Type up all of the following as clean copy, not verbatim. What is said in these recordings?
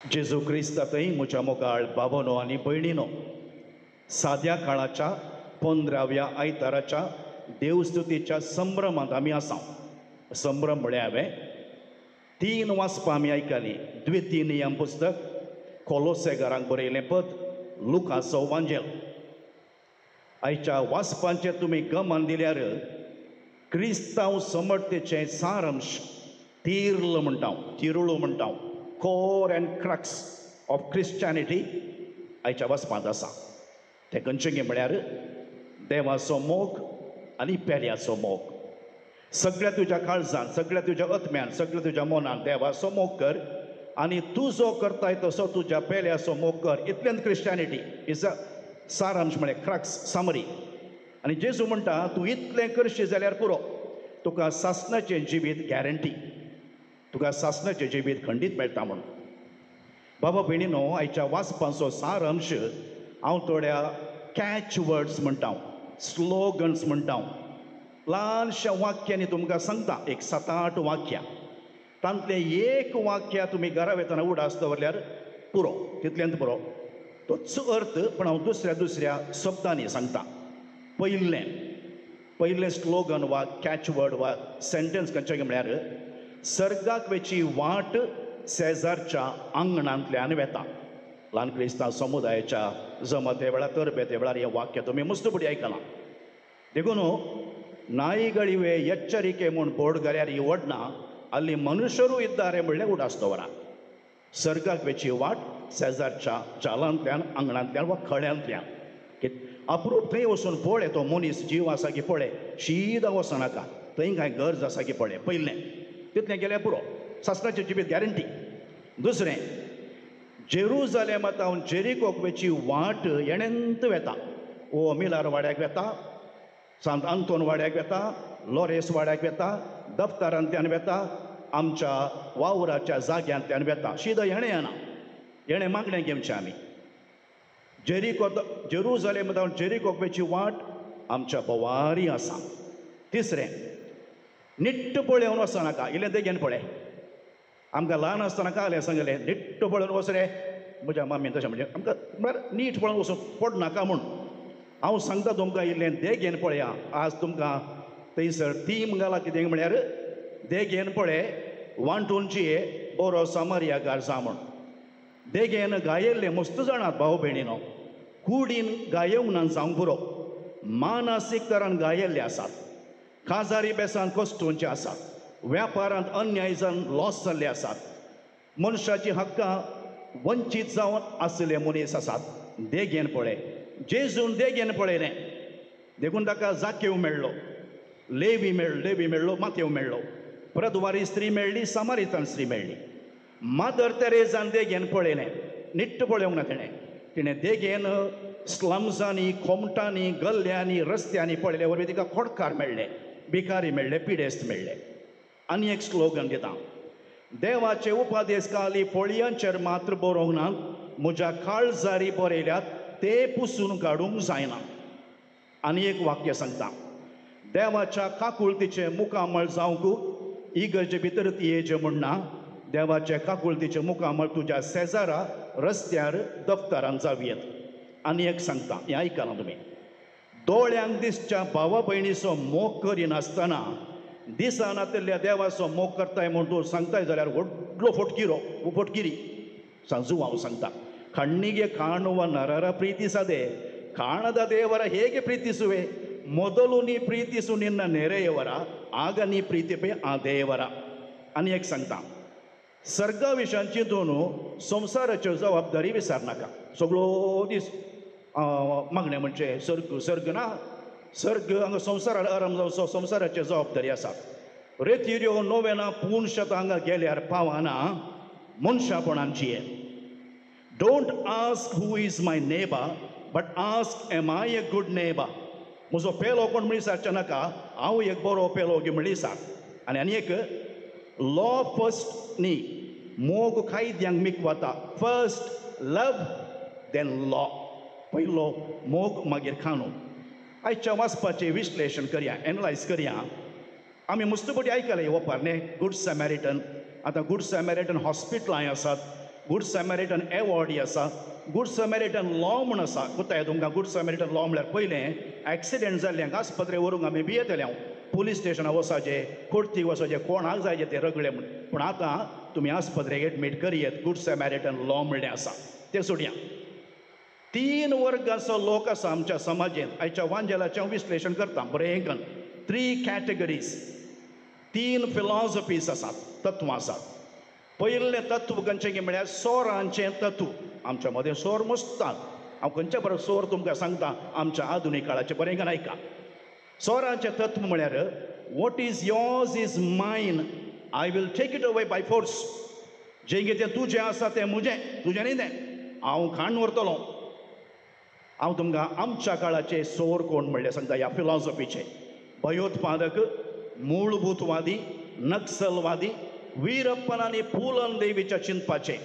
जेजू क्रिस्तातही म्हज्या मोगाळ बाबोनो आनी भयणीनो, साद्या काळाच्या 15व्या आयताराच्या देवस्तुतीच्या संभ्रमांत आमी आसा. संभ्रम म्हळ्यार हांवें 3 वाचपां आमी आयकलीं. द्वितीय नियम पुस्तक, कोलोसेकारांक बरयलें पद, लुकाचो वांजेल. आयच्या वाचपांचें तुमी गमन दिल्यार क्रिस्तांव समर्थतेचें सारांश तिरलो म्हणटा, तिरुळो म्हणटा, कोर एंड क्रक्स ऑफ क्रिश्चॅनिटी आयच्या वाचपांत आसा. तें खंयचें म्हळ्यार देवाचो मोग आनी पेल्याचो मोग. सगळ्या तुज्या काळजांत, सगळ्या तुज्या आत्म्यान, सगळ्या तुज्या मनान देवाचो मोग कर आनी तूं जो करताय तसो तुज्या पेल्याचो मोग कर. इतल्यान क्रिश्चॅनिटी इज अ सारांश म्हळ्यार क्रक्स, सामरी. आनी जेजू म्हणटा तूं इतलें करशी जाल्यार पुरो, तुका सासणाचें जिवीत गॅरंटी, तुका सासणाचें जिवीत खंडीत मेळटा म्हणून. बाबा भयणीनो, आयच्या वाचपाचो सारांश हांव थोड्या कॅच वर्ड्स म्हणटा, स्लोगन्स म्हणटा, ल्हानशा वाक्यांनी तुमकां सांगता. एक 7-8 वाक्यां, तांतलें एक वाक्य तुमी घरा वेतना उडास दवरल्यार पुरो, तितल्यांत पुरो. तोच अर्थ पण हांव दुसऱ्या शब्दांनी सांगता. पयलें स्लोगन वा कॅच वर्ड वा सेंटेन्स खंयचें म्हळ्यार सर्गाक वेची वाट शेजारच्या आंगणांतल्यान वेता. ल्हान क्रिस्तांव समुदायाच्या जमते वेळार, तरबेते वेळार हें वाक्य तुमी मस्तपडी आयकलां. देखून नाईगळिवे एच्चरिके म्हूण बोर्ड घाल्यार ही वडना, ಅಲ್ಲಿ ಮನುಷ್ಯರು ಇದ್ದಾರೆ म्हणले उडास दवरा. सर्गाक वेची वाट शेजारच्या चालांतल्यान, आंगणांतल्यान वा खळ्यांतल्यान. अप्रूप थंय वचून पळय, तो मनीस जीव आसा की पळय, शिदा वचनाका, थंय कांय गरज आसा की पळय. पयलें तितलें गेल्यार पुरो, सासणाचें जिवीत गॅरंटी. दुसरें, जेरुजालेमांतावन जेरिकोक वेची वाट येणेंत वेता. ओ मिलार वाड्याक वेता, सांत आंतोन वाड्याक वेता, लॉरेस वाड्याक वेता, दफ्तरांतल्यान वेता, आमच्या वावराच्या जाग्यांतल्यान वेता. शिदा येणें येना, येणें मागणें घेवचें आमी. जेरुजालेमांतावन जेरिकोक वेची वाट आमच्या बोवारी आसा. तिसरें, निट्ट पळोवन वचनाका, इल्लें देगेन पळय. आमकां ल्हान आसतना कालें सांगलें, निट्ट पळोवन वच रे. म्हज्या मामीन तशें म्हणजे आमकां म्हळ्यार नीट पळोवन वचून पडनाका म्हूण. हांव सांगता तुमकां, इल्लें देगेन पळया. आज तुमकां थंयसर थीम घाला कितें म्हळ्यार देगेन पळय, वांटूनची बरो सामरियाकार जा म्हूण. देगेन गायिल्ले मस्त जाणात भाव भयणीनो, कुडीन गायोंक ना जावंक पुरो, मानसीक तरान गायिल्ले आसात, काजारी बेसान कश्टूंचे आसात, व्यापारांत अन्याय जावन लॉस जाल्ले आसात, मनशाची हक्कां वंचीत जावन आसले मनीस आसात. देगेन पळय, जेजून देगेन पळयलें, देखून ताका जाकेव मेळ्ळो, लेवी मेळ्ळो, मातेव मेळ्ळो, प्रद्वारी स्त्री मेळ्ळी, सामारितन स्त्री मेळ्ळी. मादर तेरेजान देगेन पळयलें, निट्ट पळोवंक ना तिणें देगेन स्लम्सांनी, खोमटांनी, गल्ल्यांनी, रस्त्यांनी पळयले वरवीं तिका खोडकार मेळ्ळे, भिकारी मेळ्ळे, पिडेस्त मेळ्ळे. आनी एक स्लोगन दिता, देवाचे उपादेश काली पोळयांचेर मात्र बरोवंक ना, म्हज्या काळजारी बरयल्यात ते पुसून काडूंक जायना. आनी एक वाक्य सांगता, देवाच्या काकुळतीचे मुखामळ जावंक इगर्जे भितर तियेजे म्हणना, देवाचे काकुळतीचे मुखामळ तुज्या शेजारा रस्त्यार दफ्तरांत जावयेत. आनी एक सांगता, हें आयकलां तुमी, दोळ्यांक दिसच्या भावा भयणीचो मोग करिनासतना दिसानातल्या देवाचो मोग करताय म्हूण तूं सांगताय जाल्यार व्हडलो फटकिरी सांजू. हांव सांगता, ಕಣ್ಣಿಗೆ ಕಾಣುವ ನರರ ಪ್ರೀತಿಸದೆ ಕಾಣದ ದೇವರ ಹೇಗೆ ಪ್ರೀತಿಸುವೆ? ಮೊದಲು ನೀ ಪ್ರೀತಿಸು ನಿನ್ನ ನೆರೆಯವರ, ಆಗ ನೀ ಪ್ರೀತಿಪೆ ಆ ದೇವರ. आणि एक सांगता, सर्गा विशयान चिंतून संवसाराच्यो जबाबदारी विसरनाका. सगळो दीस मागणें म्हणजे सर्ग ना, सर्ग हांगा संवसाराक आराम जावचो, संवसाराच्यो जबाबदारी आसा. रेतिऱ्यो नोवेना पूण शेतां हांगा गेल्यार पावना मनशापणान जिये. Don't ask who is my neighbor, but ask am I a good neighbor. म्हजो पेलो कोण म्हण विचारचे नाका, हांव एक बरो पेलो गी म्हण विचार. आनी एक लॉ फर्स्ट न्ही, मोग कायद्यांक मीक वता. फर्स्ट लव, देन लॉ. पयलो मोग, मागीर कानून. आयच्या वाचपाचें विश्लेशण करया, एनालायज करया. आमी मस्तपटी आयकलें ओपार न्ही, गुड सॅमॅरिटन. आतां गुड सॅमॅरिटन हॉस्पिटलांय आसात, गुड सॅमॅरिटन एवॉर्ड आसा गुड सॅमॅरिटन लॉ म्हूण आसा कोताय तुमकां गुड सॅमॅरिटन लॉ म्हळ्यार पयलें एक्सिडेंट जाल्ल्यांक आस्पत्रे व्हरूंक आमी भियेतले हांव पुलीस स्टेशनार वचाचे कोर्टीक वचाचे कोणाक जाय ते रगडे म्हूण पूण आतां तुमी आस्पत्रेक एडमीट करियेत गुड सॅमॅरिटन लॉ म्हणलें आसा तें सोडया 3 वर्गाचो लोक आसा आमच्या समाजेंत आयच्या वांजेलाचें हांव विश्लेशण करता बरें करून 3 कॅटेगरीज 3 फिलॉसॉफीज आसात तत्वां आसात पयलें तत्व खंयचें म्हळ्यार सोरांचें तत्व आमच्या मदें सोर मोसतात हांव खंयच्या बरो सोर तुमकां सांगता आमच्या आधुनीक काळाचें बरें करून आयका सोरांचें तत्व म्हळ्यार what is yours is mine I will take it away by force जें कितें तुजें आसा तें म्हजें तुजें न्ही तें हांव खाण व्हरतलो हांव तुमकां आमच्या काळाचे सोर कोण म्हणलें सांगता ह्या फिलॉसॉफीचे भयोत्पादक मूळभूतवादी नक्सलवादी वीरप्पन आनी पुलन देवीच्या चिंतपाचे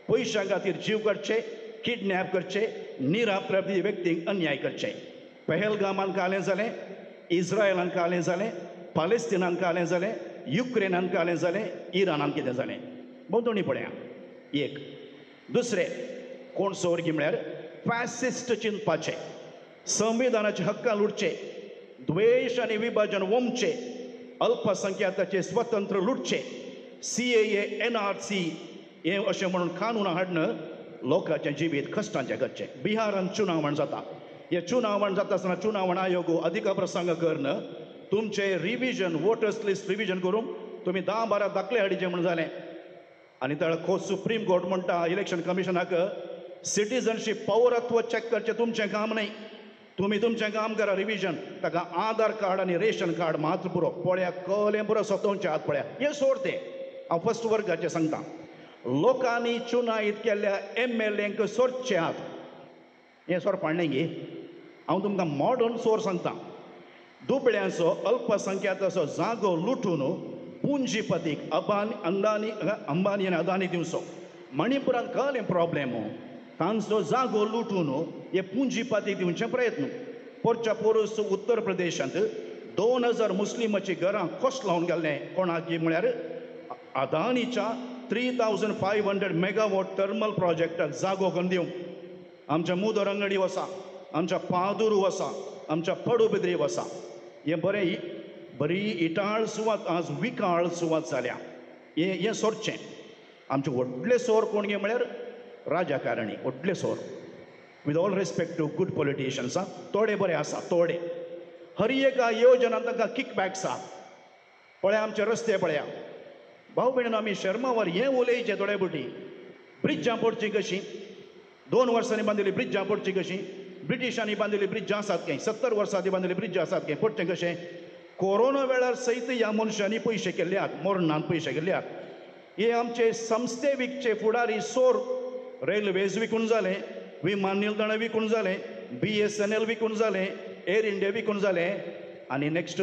पयशां खातीर जीव करचे किडनॅप करचे निरापराधी व्यक्तीक अन्याय करचे पहलगामान कालें जालें इस्रायलान कालें जालें पालेस्तिनान कालें जालें युक्रेनान कालें जालें इरानान कितें जालें भोंवतणी पळया एक दुसरें कोण सोर म्हळ्यार फॅसिस्ट चिंतपाचे संविधानाचे हक्कां लुटचे द्वेष आनी विभाजन वोमचे अल्पसंख्याकाचे स्वतंत्र लुटचे CAA NRC हे अशें म्हणून कानून हाडणं लोकांचें जिवीत कश्टांचें करचें बिहारान चुनावण जाता हे चुनावण जाता आसतना चुनावण आयोग अधिक प्रसंग करून तुमचे रिविजन वोटर्स लिस्ट रिविजन करून तुमी 10-12 दाखले हाडीचे म्हूण जालें आनी ताका सुप्रीम कोर्ट म्हणटा इलेक्शन कमिशनाक सिटीजनशीप पौरत्व चॅक करचें तुमचें काम न्ही तुमी तुमचें काम करा रिविजन ताका आधार कार्ड आनी रेशन कार्ड मात्र पुरो पळया कळें पुरो स्वतंचे हात पळया हें सोड तें हांव फर्स्ट वर्गाचें सांगता लोकांनी चुनायत केल्ल्या MLAंक सोडचे हात हें सोर पाडलें गे हांव तुमकां मॉडर्न सोर सांगता दुबळ्यांचो अल्पसंख्याकाचो जागो लुटून पुंजीपतीक अंबानी आनी अदानी दिवचो मणिपुरांत कळ्ळें प्रॉब्लेम तांचो जागो लुटून हे पुंजीपतीक दिवचे प्रयत्न परच्या परस उत्तर प्रदेशांत 2000 मुस्लिमाची घरां खोस लावन गेल्लें कोणाक म्हळ्यार अदानीच्या 3500 मेगावॉट थर्मल प्रोजेक्टाक जागो करून दिवंक आमच्या मुदरंगडी वसा आमच्या पादुरू वसा आमच्या पडुबिद्री वसा हें बरी इटाळ सुवात आज विकाळ सुवात जाल्या हें सोडचें आमचे व्हडले सोर कोण गे म्हळ्यार राजकारणी व्हडले सोर with all respect to good politicians थोडे बरे आसा थोडे हर एका योजना तांकां किकबॅक्स आसा पळया आमचे रस्ते पळया भाऊ भयण आमी शर्मावर हें उलयचें थोडे बुटी ब्रिजां पडची कशीं 2 वर्सांनी बांदिल्लीं ब्रिजां पडची कशीं ब्रिटिशांनी बांदिल्लीं ब्रिजां आसात खंय 70 वर्सां आदीं बांदिल्लीं ब्रिजां आसात खंय पडचें कशें कोरोना वेळार सयत ह्या मनशांनी पयशे केल्ले आहात मोरणान पयशे केल्ले आहात हे आमचे संस्थे विकचे फुडारी सोर रेल्वेज विकून जाले विमान निल्दाणां विकून जाले BSNL विकून जाले एअर इंडिया विकून जाले आनी नेक्स्ट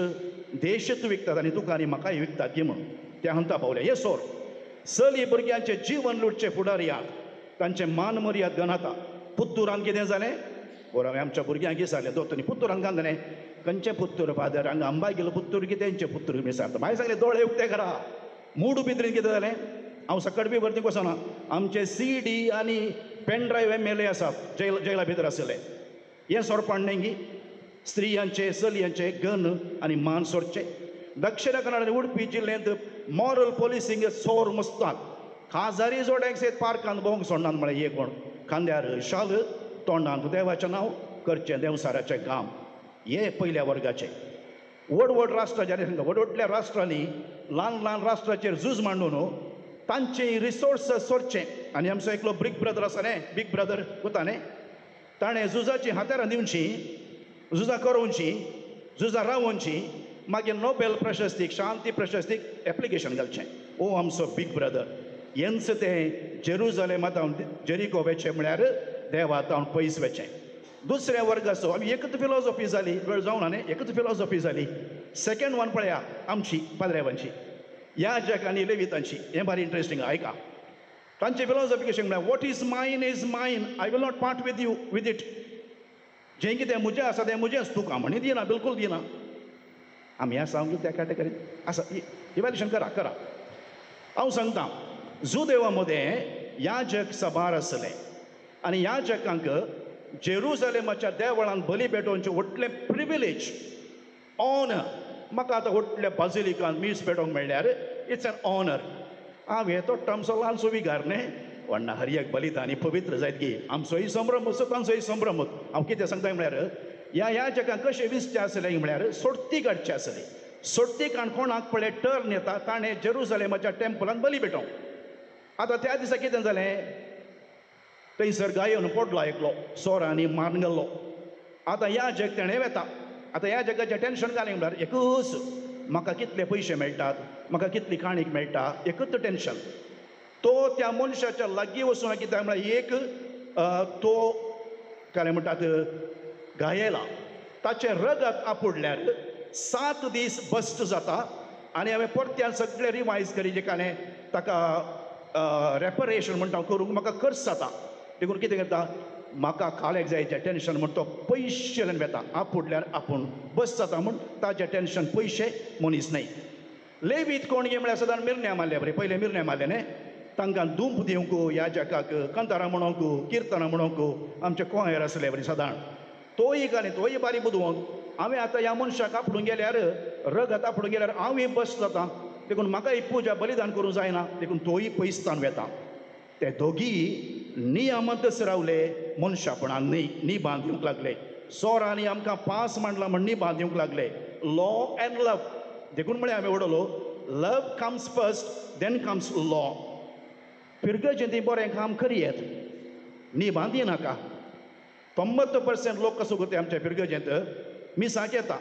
देशच विकतात आनी तुका आनी म्हाकाय विकतात गी म्हूण त्या हंता पावले हे सोर चली भुरग्यांचे जीवन लुटचे फुडारी आहात तांचे मान मर्याद गणाता पुत्तुरान कितें जालें बरो आमच्या भुरग्यांक विचारलें दोतोनी पुत्तुरान घालतालें खंयचे पुत्तूर फादर हांगा अंबाय गेलो पुत्तूर कितें तेंचे पुत्तूर विचारता मागीर सांगलें दोळे उक्ते करा मूड भितरीन कितें जालें हांव सकट बी भरती वचना आमचे CD आनी पेनड्रायव्ह MLA आसात जेला भितर आसले हें सोर पाडलें गी स्त्रियांचे चलयांचे गन आनी मान सोडचे दक्षिण कन्नड उडपी जिल्ल्यांत मॉरल पोलिसींग सोर मस्तात खाजारी जोड्यांक सयत पार्कांत भोवंक सोडनात म्हळ्यार हे कोण खांद्यार शाल तोंडांत देवाचें नांव करचें देवसाराचें काम हे पयल्या वर्गाचे व्हड राष्ट्राचे व्हडल्या राष्ट्रांनी ल्हान राष्ट्राचेर झूज मांडून तांचे रिसोर्स सोडचे आनी आमचो एकलो बिग ब्रदर आसा न्ही बिग ब्रदर वता न्ही ताणें झुजाची हातेरां दिवची झुजां करोवची झुजां रावोवची मागीर नोबेल प्रशस्तीक शांती प्रशस्तीक एप्लिकेशन घालचें ओ आमचो बिग ब्रदर हेंच तें जेरुजलेमांत जेरिको वेचें म्हळ्यार देवात हांव पयस वेचें दुसऱ्या वर्गाचो आमी एकच फिलॉसॉफी जाली वेळ जावन आनी एकच फिलॉसॉफी जाली सेकंड वन पळया आमची पाद्रेवांची ह्या जगांनी लेवितांची हें बारी इंट्रस्टींग आयका तांची फिलॉसॉफी कशी म्हळ्यार what is mine I will not part with you with it जें कितें म्हजें आसा तें म्हजेंच तुका म्हणी दिना बिलकूल दिना आमी आसा हांव त्या कॅटेगरीन आसा इवॅल्युशन करा हांव सांगता जुदेवा मदें याजक सभार आसले आनी याजकांक जेरुसलेमाच्या देवळान बली पेटोवचे व्हडलें प्रिविलेज ऑनर म्हाका आतां व्हडल्या बाजिलिकान मीस पेटोवंक मेळ्ळ्यार इट्स एन ऑनर हांवें तो टर्म्सो ल्हानसो विगार न्ही व्हडना हरयाक बलिदानी पवित्र जायत गी आमचोय संभ्रम असो तांचोय संभ्रम हांव कितें सांगता म्हळ्यार ह्या याजकांक कशें विसचें आसलें म्हळ्यार सोडती काडची आसली सोडती काण कोणाक पळय टर्न येता ताणें जेरुसलेमाच्या टेंपलान बली पेटोवंक आतां त्या दिसा कितें जालें थंयसर गायोन पडलो एकलो सोरांनी मारून गेल्लो आतां याजक तेणें वेता आतां ह्या जगाचें टेन्शन घालें म्हळ्यार एकूच म्हाका कितले पयशे मेळटात म्हाका कितली काणीक मेळटा एकूच टेन्शन तो त्या मनशाच्या लागीं वचून कितें म्हळ्यार एक तो काय म्हणटात घायेला ताचे रगत आपुडल्यार 7 दीस बस्ट जाता आनी हांवें परत्यान सगळें रिवायज करी जे कांय ताका रेपरेशन म्हणटा करूंक म्हाका खर्च जाता देखून कितें करता म्हाका काळेक जायचें टेन्शन म्हण तो पयशेन वेता आपुडल्यार आपूण बस जाता म्हूण ताचें टेन्शन पयशे मनीस न्हय लेवीत कोण गे म्हळ्यार सदां मिरण्या मारले बरें पयले मिरण्या मारले न्ही तांकां दूंप दिवंक याजकाक कंतारां म्हणोंक किर्तनां म्हणोंक आमचे कोयर आसले बरें सदां तोय घाली तोय बारी बुदवंक हांवें आतां ह्या मनशाक आपडून गेल्यार रगत आपडून गेल्यार हांवूय बस जाता देखून म्हाकाय पुजा बलिदान करूंक जायना देखून तोय पयसतान वेता ते दोगी नियमांतच रावले मनशापणान निभान दिवंक लागले सोरांनी आमकां पास मांडला म्हण निभान दिवंक लागले लॉ एंड लव देखून म्हळ्यार हांवें उडलो love comes first then comes law पिरगजें ती बरें काम करियेत निभान दिनाका 90% लोक कसो करता आमच्या पिरगजेंत मिसाक येता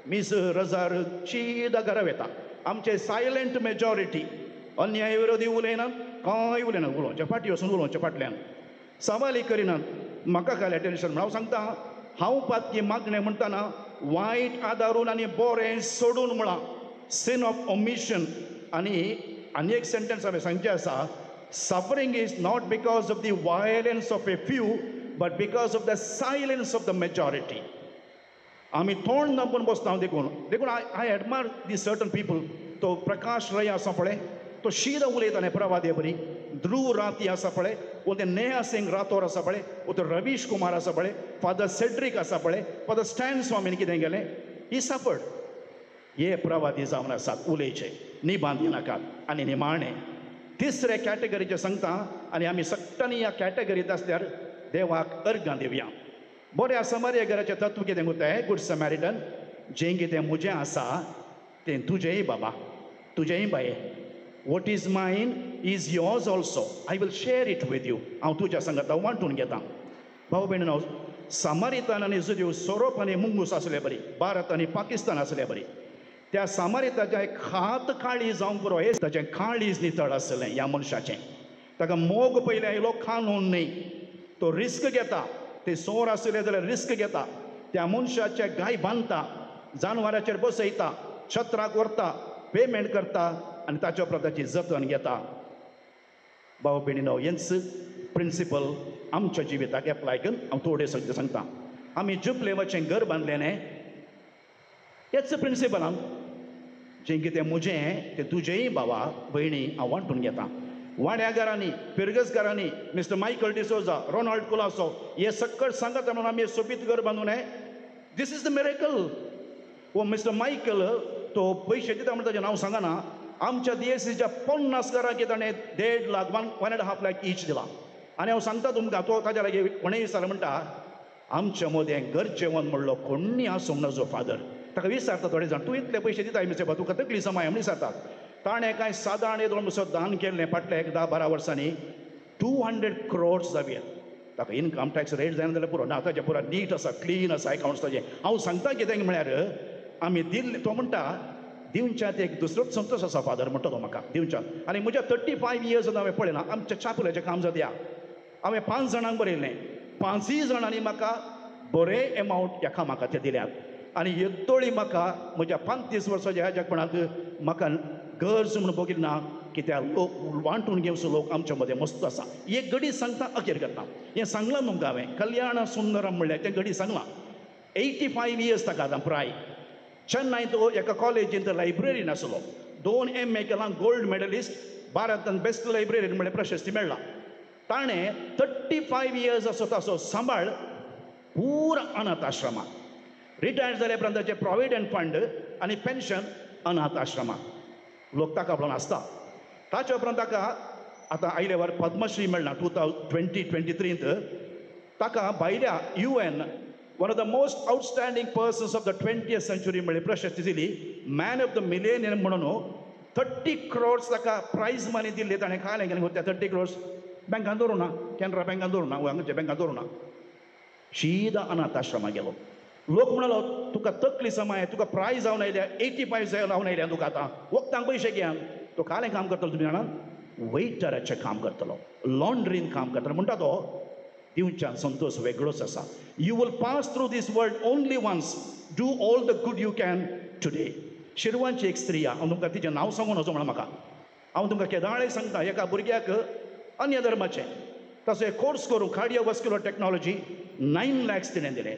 मीस रजार शीद घरा वेता आमचे सायलेंट मेजॉरिटी अन्याय विरोधी उलयनात कांय उलयनात उलोवचे फाटी वचून उलोवचे फाटल्यान सवाली करिनात म्हाका काय टेन्शन म्हण हांव सांगता हांव पातकी मागणें म्हणटाना वायट आदारून आनी बरें सोडून म्हणा sin of omission आनी एक सेंटेन्स हांवें सांगचें आसा suffering is not because of the violence of a few but because of the silence of the majority आमी तोंड दांपून बसता देखून I admire the certain people तो प्रकाश रय आसा पळय तो शीद उलयताले प्रवादे बरी ध्रुव राती आसा पळय वो ते नेहा सिंग रातोर आसा पळय वो तो रवीश कुमार आसा पळय फादर सेड्रिक आसा पळय फादर स्टॅन स्वामीन कितें गेलें ही सफर्ड हे प्रवादी जावन आसात उलयचे निबांद नाकात आनी निमाणे तिसरे कॅटेगरीचे सांगता आनी आमी सट्टांनी ह्या कॅटेगरींत आसल्यार देवाक अर्गां दिवया बरें समार्य घराचें तत्व कितें उरताय गूड समॅरिटन जें कितें म्हजें आसा तें तुजेंय बाबा तुजेंय बाये what is mine is yours also I will share it with you हांव तुज्या सांगाता वांटून घेता भाऊ भयण हांव सामारितान आनी जुदीव सोरोप आनी मुंगूस आसले बरी भारत आनी पाकिस्तान आसले बरी त्या सामारिताचें एक हात काळीज जावंक पुरो हे ताचें काळीज नितळ आसलें ह्या मनशाचें ताका मोग पयले आयलो खानून न्ही तो रिस्क घेता ते सोर आसले जाल्यार रिस्क घेता त्या मनशाचे गाय बांदता जानवराचेर बसयता छत्राक व्हरता पेमेंट करता आनी ताच्या उपरांत ताची जतन घेता भाव भयणीनो हेंच प्रिंसिपल आमच्या जिविताक एप्लाय करून हांव थोडे सगळें सांगता आमी जुपलेवाचें घर बांदलें न्ही हेच प्रिंसिपल हांव जें कितें म्हजें तें तुजेंय भावा भयणी हांव वांटून घेता वाड्या घरांनी पिरगस घरांनी mister Michael D'Souza Ronald Colaco हे सकट सांगत म्हणून आमी सोबीत घर बांदून दीस इज द मिरेकल वो मिस्टर मायकल तो पयशे दिता म्हणटा ताचें नांव सांगना आमच्या DSCच्या 50 घरांक ताणें 1.5 लाख 1.5 लाख ईच दिला आनी हांव सांगता तुमकां तो ताच्या लागीं 19 साल म्हणटा आमच्या मदें घर जेवण म्हणलो कोणी आसूंक नजो फादर ताका विचारता थोडे जाण तूं इतले पयशे दिताय मिसे तुका तकली समाय म्हण विचारतात ताणें कांय सादारण येदोळ असो दान केल्लें फाटल्या 10-12 वर्सांनी 200 crores जावया ताका इनकम टॅक्स रेट जायना जाल्यार पुरो ना ताचें पुरो नीट आसा क्लीन आसा अकाउंट्स ताचें हांव सांगता कितें म्हळ्यार आमी दिल्ले तो म्हणटा दिवच्यात एक दुसरोच संतोश आसा फादर म्हणटा तो म्हाका दिवच्यात आनी म्हज्या 35 years हांवें पळयना आमच्या चापुलाचें काम जाता हांवें 5 जाणांक बरयल्लें 5 जाणांनी म्हाका बरे एमावंट ह्या कामाक ते दिल्यात आनी येतोळी म्हाका म्हज्या 35 वर्साच्या ह्याच्यापणाक म्हाका गरज म्हूण बघितली ना कित्याक लोक वांटून घेवचो लोक आमच्या मदें मस्त आसा एक घडी सांगता अखेर करता हें सांगलां तुमकां हांवें कल्याण सुंदरम म्हणल्यार तें घडी सांगलां 85 years ताका आतां प्राय चेन्नय तो एका कॉलेजींत लायब्ररीन आसलो 2 MA केलां गोल्ड मेडलिस्ट भारतांत बेस्ट लायब्ररीन म्हणल्यार प्रशस्ती मेळ्ळा ताणे 35 इयर्स असो ताचो सांबाळ पुरा अनाथ आश्रमा, रिटायर्ड जाले उपरांत ताचे प्रॉव्हिडंट फंड आनी पेन्शन अनाथ आश्रमा. लोक ताका लागून आसता. ताचे उपरांत ताका आतां आयले वर पद्मश्री मेळ्ळा 2023 ताका भायल्या UN one of the most outstanding persons of the 20th century म्हणजे प्रशस्ती दिली. मॅन ऑफ द मिलेनियम म्हणून 30 crores ताका प्रायज मनी दिल्ली. ताणें काय केलें त्या 30 crores बँकान दवरूं ना, कॅनरा बँकान दवरूं ना, हांगाच्या बँकान दवरूं ना, सीदा अनाथ आश्रमा गेलो. लोक म्हणलो तुका तकली समाय, तुका प्रायज जावन आयल्या, 85 जावन आयल्या तुका आतां वखदांक पयशे घेयान. तो कालें काम करतलो तुमी जाणां, वेटराचें काम करतलो, लॉन्ड्रीन काम करतलो. म्हणटा तो दिवच्यान संतोष वेगळोच आसा. You will pass through this world only once, do all the good you can today. शिरवांची एक स्त्री हांव तुमकां तिचें नांव सांगून वचो म्हणा म्हाका. हांव तुमकां केदाळे सांगता, एका भुरग्याक अन्य धर्माचें ताचो एक कोर्स करूं कार्डियोवॅस्क्युलर टेक्नॉलॉजी 9 lakhs तिणें दिले.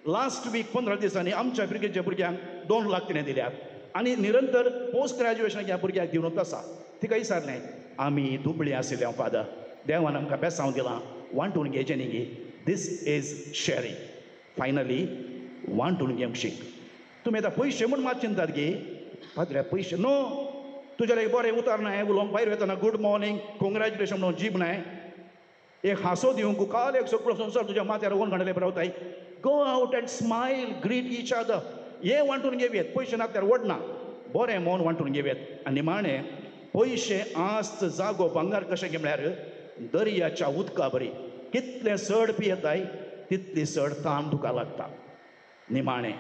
लास्ट वीक 15 दिसांनी आमच्या ब्रिगेडच्या भुरग्यांक 2 लाख तिणें दिल्यात. आनी निरंतर पोस्ट ग्रॅज्युएशन ह्या भुरग्याक दिवनूच आसा. तिका विचारलें, आमी दुबळी आशिल्ले फादर, देवान आमकां बेसांव दिलां, वांटून घेवचें न्ही गे. This is sharing. फायनली वांटून घेवंक शीक. तुमी आतां पयशे म्हूण मात चिंतात गे. फादर पयशे नो, तुजेर एक बरें उतार नाय, उलोवंक भायर वयताना गुड मॉर्निंग कॉंग्रॅच्युलेशन म्हणून जीब नाय, एक हांसो दिवंक काल एक सगळो संवसार तुज्या माथ्यार ओन घाणले रावताय. Go out and smile, greet each other. हे वांटून घेवयात, पयशे नाक त्यार वडना, बरें मौन वांटून घेवयात. आनी निमाणें पयशे आस्त जागो भांगार कशें गे म्हळ्यार दर्याच्या उदका बरी. कितलें चड पियेताय तितली चड ताण तुका लागता. निमाणें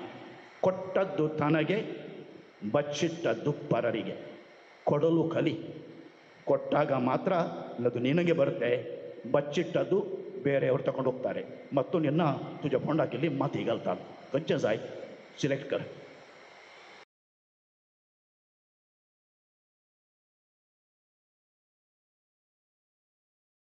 ಕೊಟ್ಟದ್ದು ತನಗೆ, ಬಚ್ಚಿಟ್ಟದ್ದು ಪರರಿಗೆ. ಕೊಡಲು ಕಲಿ. ಕೊಟ್ಟಾಗ ಮಾತ್ರ ಅದು ನಿನಗೆ ಬರುತ್ತೆ, ಬಚ್ಚಿಟ್ಟದ್ದು ಬೇರೆಯವರು ತಗೊಂಡು ಹೋಗ್ತಾರೆ ಮತ್ತು ನಿನ್ನ ತುझ्या फोंडाकेली माती घालतात. खंयचें जाय सिलेक्ट कर.